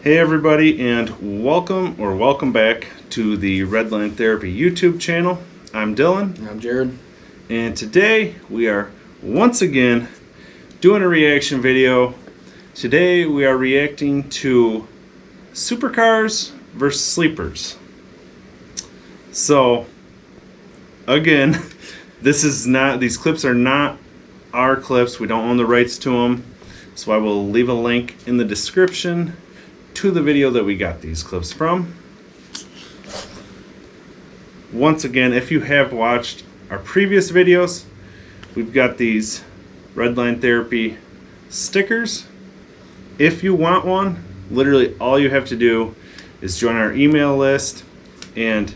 Hey everybody, and welcome back to the Redline Therapy YouTube channel. I'm Dylan. And I'm Jared. And today we are once again doing a reaction video. Today we are reacting to supercars versus sleepers. So again, these clips are not our clips. We don't own the rights to them. So I will leave a link in the description to the video that we got these clips from. Once again, if you have watched our previous videos, we've got these Redline Therapy stickers. If you want one, literally all you have to do is join our email list and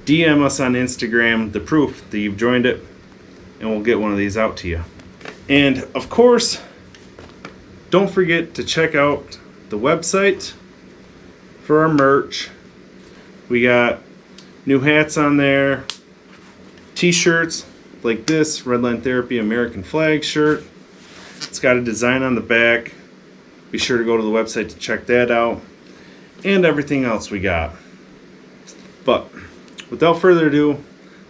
DM us on Instagram the proof that you've joined it, and we'll get one of these out to you. And of course, don't forget to check out the website for our merch. We got new hats on there, t-shirts like this Redline Therapy American flag shirt. It's got a design on the back. Be sure to go to the website to check that out, and everything else we got. But without further ado,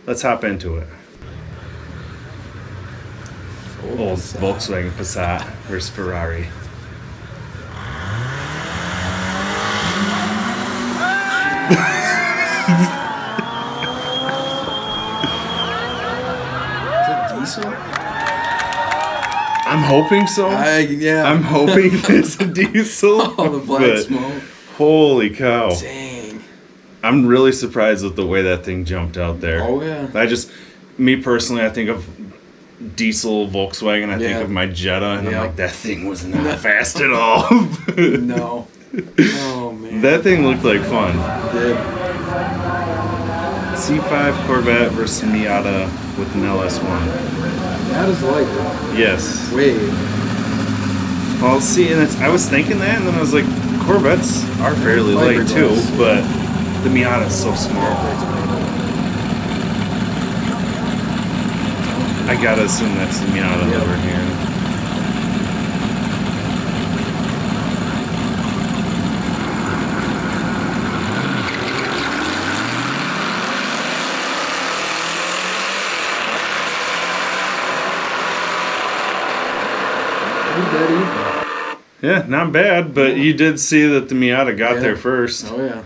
let's hop into it. Old Volkswagen Passat versus Ferrari. Is it diesel? I'm hoping so. Yeah. I'm hoping it's a diesel. All the black smoke. Holy cow. Dang. I'm really surprised with the way that thing jumped out there. Oh, yeah. Me personally, I think of diesel Volkswagen. I think of my Jetta, and I'm like, that thing was not fast at all. No. Oh, man. That thing looked like fun. It did. C5 Corvette versus Miata with an LS1. That is lighter. Yes. Way. Well, see, and I was thinking that, and then I was like, Corvettes are fairly light too, but the Miata is so small. I gotta assume that's the Miata over here. Yeah, not bad, but you did see that the Miata got there first. Oh, yeah.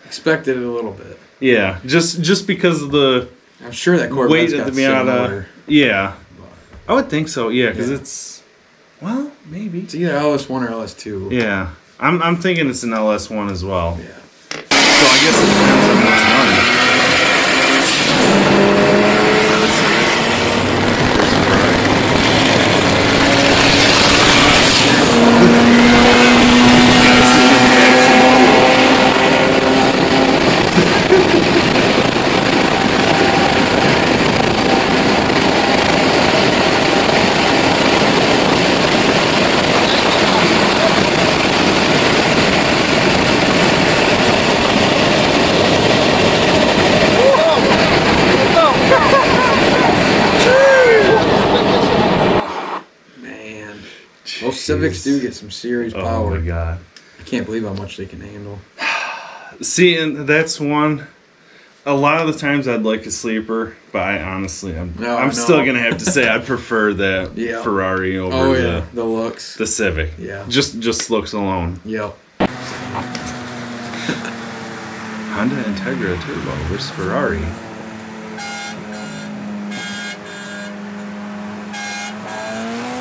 Expected it a little bit. Yeah, just because of the I'm sure that Corvette's weight of got the Miata. similar. Yeah. I would think so, yeah, because it's, well, maybe. It's either LS1 or LS2. Yeah. I'm thinking it's an LS1 as well. Yeah. So I guess it depends on what's done. Those Civics do get some serious power. Oh my god. I can't believe how much they can handle. See, and that's one. A lot of the times I'd like a sleeper, but I'm still going to have to say I prefer that Ferrari over the looks. The Civic. Yeah. Just looks alone. Yep. Honda Integra Turbo versus Ferrari.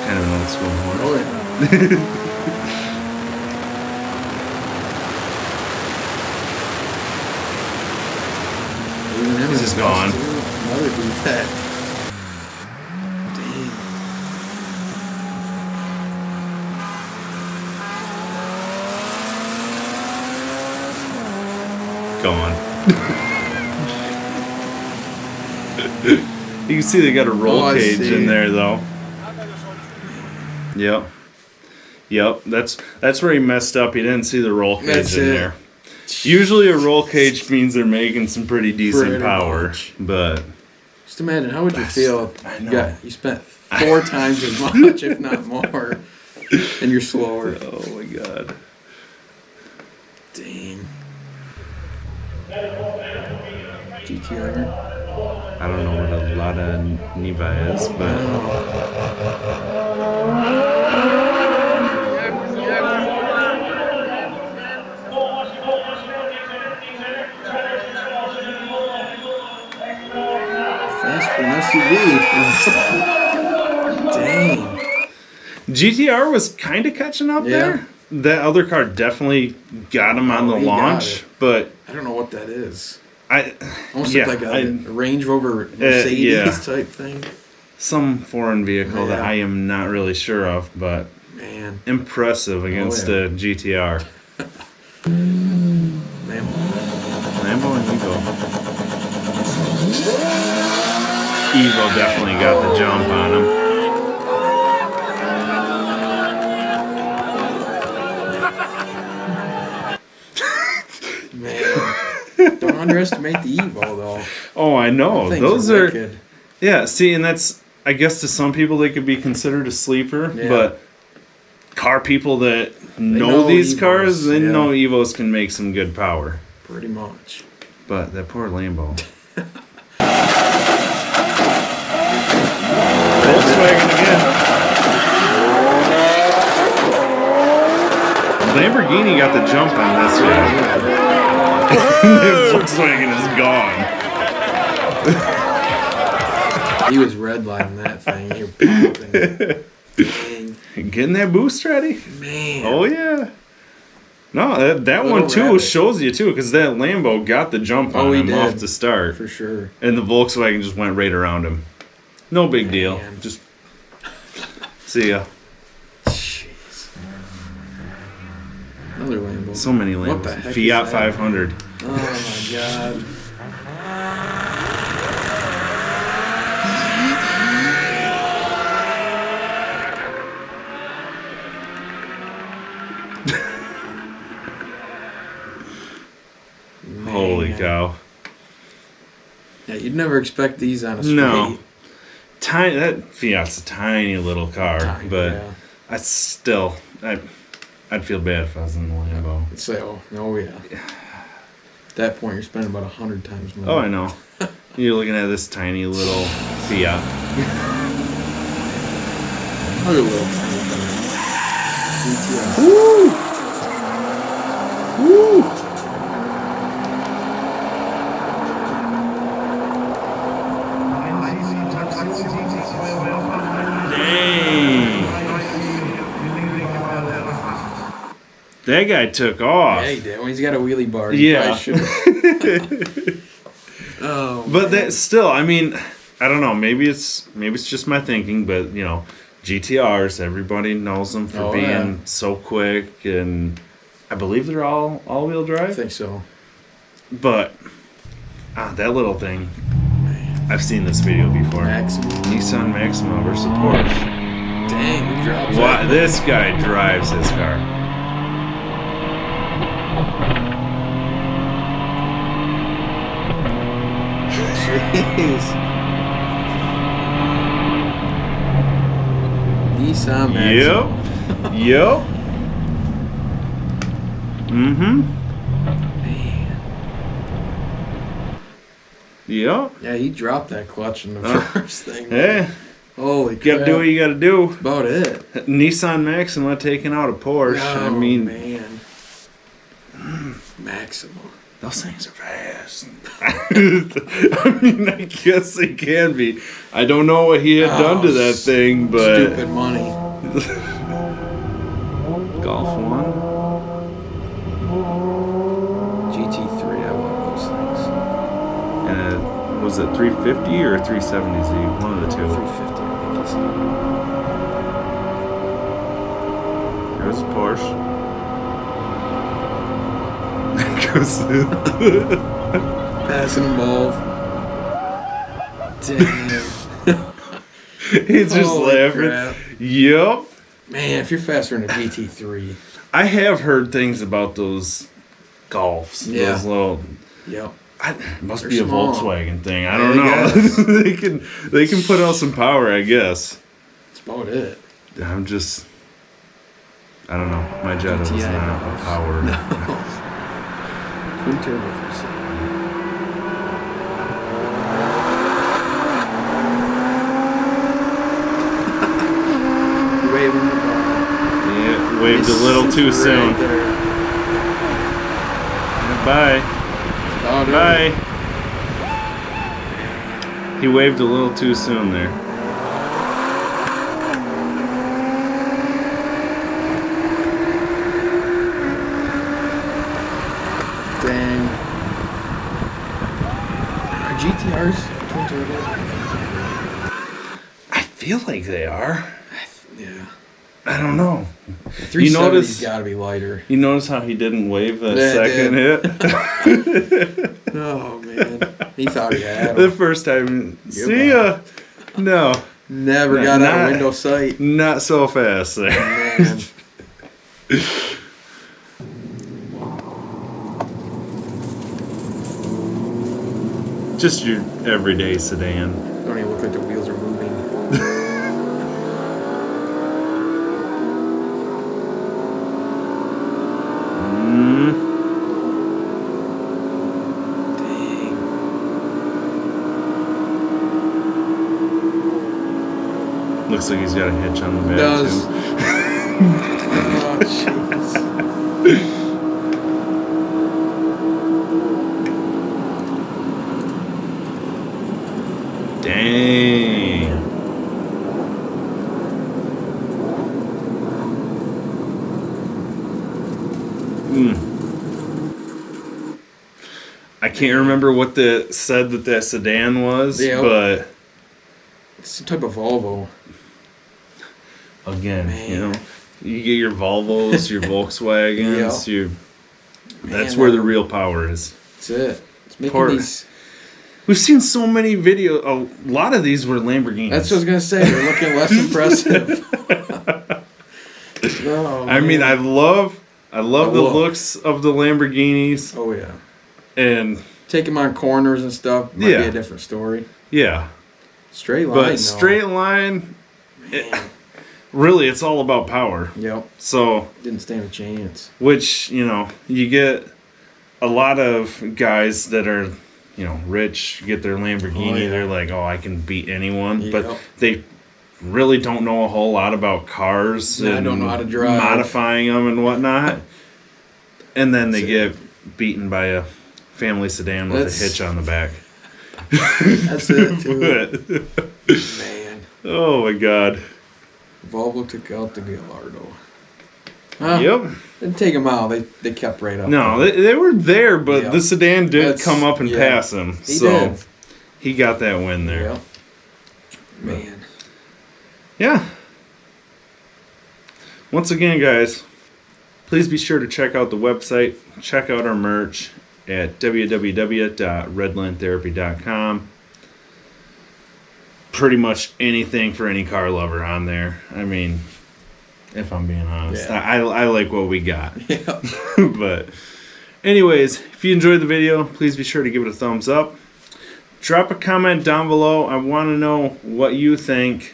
Kind of an old school horn. Oh, yeah. This is gone. Another V-Tech. Dang. Gone. You can see they got a roll cage in there, though. Yep. That's where he messed up. He didn't see the roll cage in there. Usually a roll cage means they're making some pretty decent power, but just imagine, how would you feel? You spent 4 times as much, if not more, and you're slower. Oh my god. GTR. I don't know what a Lada Niva is, but Fast for an SUV. Dang. GTR was kind of catching up there. That other car definitely got him on the launch, but I don't know what that is. Almost looked like a Range Rover Mercedes type thing. Some foreign vehicle that I am not really sure of, but man, impressive against a GTR. Lambo and Evo. Evo definitely got the jump on him. Man, don't underestimate the Evo though. Oh, I know. Those are wicked. Yeah, see, and that's, I guess to some people they could be considered a sleeper, but car people that know these cars, they know Evos can make some good power. Pretty much. But that poor Lambo. Volkswagen again. Lamborghini got the jump on this one. Volkswagen is gone. He was redlining that thing. He was popping. Getting that boost ready? Man. Oh, yeah. No, that one, too, shows you, too, because that Lambo got the jump on him off the start. For sure. And the Volkswagen just went right around him. No big deal. Just see ya. Jeez. Another Lambo. So many Lambos. What the heck Fiat 500. Oh, my God. Holy cow. Yeah, you'd never expect these on a street. No. Tiny, that Fiat's a tiny little car, but I still, I'd feel bad if I was in the Lambo. So, oh yeah. At that point, you're spending about 100 times more. Oh, I know. You're looking at this tiny little Fiat. Look at little GTR. Woo! Woo! That guy took off. Yeah, he did. When he's got a wheelie bar. Yeah. Oh. But that still, I mean, I don't know. Maybe it's just my thinking, but you know, GTRs. Everybody knows them for being so quick, and I believe they're all-wheel drive. I think so. But that little thing. I've seen this video before. Nissan Maxima versus Porsche. Dang, he drops that. This guy drives his car. Jeez. Nissan Maxima. Yep. Mm-hmm. Yep. Yeah, he dropped that clutch in the first thing. Hey. Holy crap. You gotta do what you gotta do. That's about it. Nissan Maxima taking out a Porsche. Oh, I mean, man. Maxima. Those things are fast. I mean, I guess they can be. I don't know what he had done to that thing, but... Stupid money. Golf 1? GT3, I love those things. And was it 350 or 370Z? One of the two. 350, I think it's. There's a Porsche. Passing them both. Damn. He's just laughing. Crap. Yep. Man, if you're faster than a GT3. I have heard things about those Golfs. Yeah. Those little. Yep. It must They're be small. a Volkswagen thing. I don't know. they can put out some power, I guess. That's about it. I don't know. My Jetta was not a power. No. Twin turbo. Waved a little too soon. Bye. Bye. He waved a little too soon there. Dang. Are GTRs twin turbo? I feel like they are. Yeah. I don't know. 370's got to be lighter. You notice how he didn't wave that Yeah, second hit? Oh, man. He thought he had The him. first time. See ya. No. Never got out of window sight. Not so fast there. Man. Just your everyday sedan. Don't even look like the wheels are moving. Dang. Looks like he's got a hitch on the back. Does. too. Oh, jeez. Dang. I can't remember what said that sedan was, Yeah. but It's some type of Volvo. again, Man. you know, you get your Volvos, your Volkswagens, that's Man, where the real power is. That's it. It's making Poor- these. We've seen so many videos. A lot of these were Lamborghinis. That's what I was gonna say. They're looking less impressive. Oh, I mean, I man. love the look. looks of the Lamborghinis, Oh yeah. and Take them on corners and stuff might be a different story. yeah, Straight line. but though. straight line, really, it's all about power. Yep. So, Didn't stand a chance. which you get a lot of guys that are rich, get their Lamborghini. Oh, yeah. They're like, oh, I can beat anyone, Yep. but they really don't know a whole lot about cars Yeah, I and don't know how to drive. modifying them and whatnot. And then they That's get beaten by a family sedan with That's- a hitch on the back. That's it too. Man. Oh my god. Volvo took out the Gallardo. Yep. Didn't take them out. They kept right up. No, they were there, but Yep. the sedan did That's- come up and yeah. pass him. He So did. he got that win there. Yep. Man. Yeah. Once again, guys, please be sure to check out the website. Check out our merch at www.redlinetherapy.com. Pretty much anything for any car lover on there. I mean, if I'm being honest, Yeah. I like what we got. Yep. But anyways, if you enjoyed the video, please be sure to give it a thumbs up. Drop a comment down below. I want to know what you think.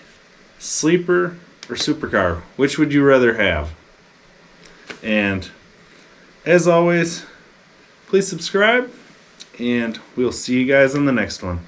Sleeper or supercar? Which would you rather have? And as always, please subscribe, and we'll see you guys on the next one.